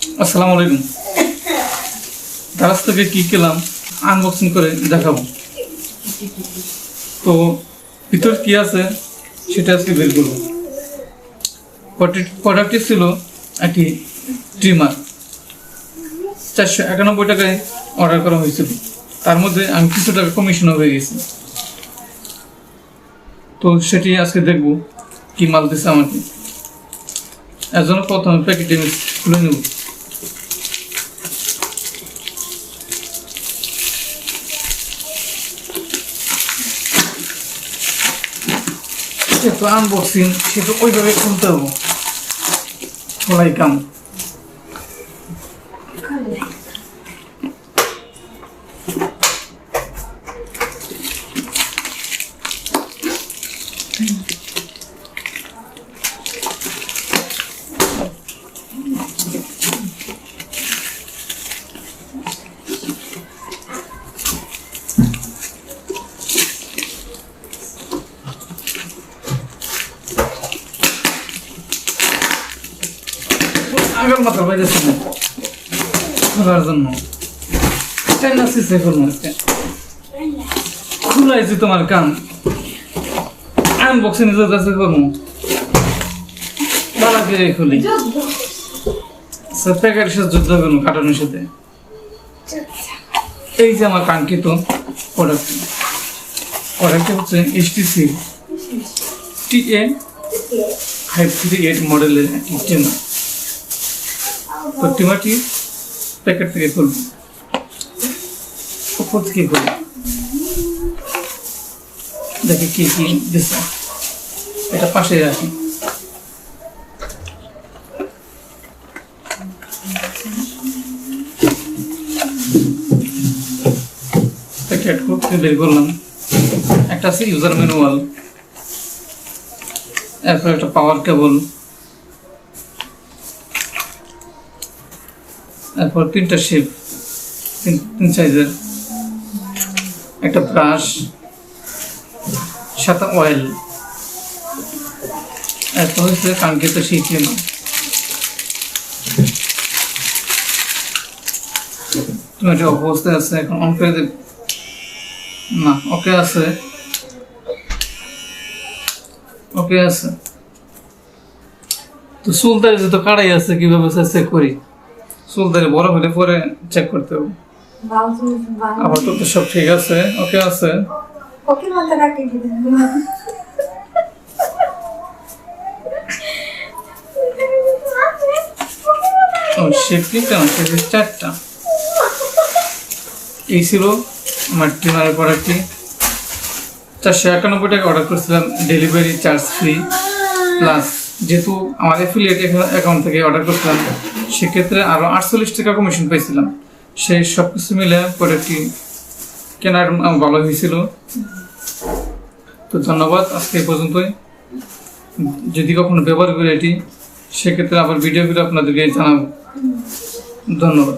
আসসালামু আলাইকুম। দারাজ থেকে কি খেলাম আনবক্সিং করে দেখাবো। তো ভিতর কি আছে সেটা আজকে বের করবো। প্রোডাক্টটি ছিল একটি ট্রিমার, 491 টাকায় অর্ডার করা হয়েছিল। তার মধ্যে আমি কিছু টাকা কমিশনও হয়ে গেছি। তো সেটি আজকে দেখবো কি মাল দিচ্ছে আমাকে। এর জন্য প্রথমে প্যাকেটে খুলে নেব। যেহেতু আনবক্সিং সেটা ওইভাবে খুলতে হবো, খোলাই কাম। আগের মাথা বাইরে ছিল খোলার জন্য খুলাইছি তোমার কাম। আনবক্সিং নিজের কাছে করবো, বালা করে খুলি প্যাকেটের সাথে যুদ্ধ করবো কার্টনের সাথে। এই যে আমার কাঙ্ক্ষিত প্রোডাক্টটি হচ্ছে HTC TA538 মডেলের একটি ট্রিমার। তো ট্রিমারটি প্যাকেট থেকে খুলব, উপর থেকে খুলব, দেখি কি কি দিচ্ছে। এটা পাশে রাখি। প্যাকেট খুলতে বের করলাম। একটা আছে ইউজার ম্যানুয়াল, এরপর একটা পাওয়ার কেবল, এরপর 3টা শেপ, তিন সাইজের, একটা ব্রাশ, সাথে অয়েল, এরপর হচ্ছে কাঙ্ক্ষিত সেই ট্রিমার। ট্রিমারটি অবস্থায় আছে, এখন অন করে দেব না। ওকে আছে, ওকে আছে। তো সুলতারে যেহেতু কাড়াই আছে, কিভাবে চেক করি? সুলতারে বড় হলে পরে চেক করতে হবে। আবার তো সব ঠিক আছে, ওকে আছে। চারটা এই ছিল আমার ট্রিমারের প্রোডাক্টটি। 491 টাকা অর্ডার করেছিলাম, ডেলিভারি চার্জ ফ্রি প্লাস। যেহেতু আমার অ্যাফিলিয়েট অ্যাকাউন্ট থেকে অর্ডার করছিলাম, সেক্ষেত্রে আরও 48 টাকা কমিশন পাইছিলাম। সেই সব কিছু মিলে প্রোডাক্টটি কেনার ভালো হয়েছিল। তো ধন্যবাদ, আজকে এই পর্যন্তই। যদি কখনো ব্যবহার করি এটি, সেক্ষেত্রে আবার ভিডিও করে আপনাদেরকে জানাবো। ধন্যবাদ।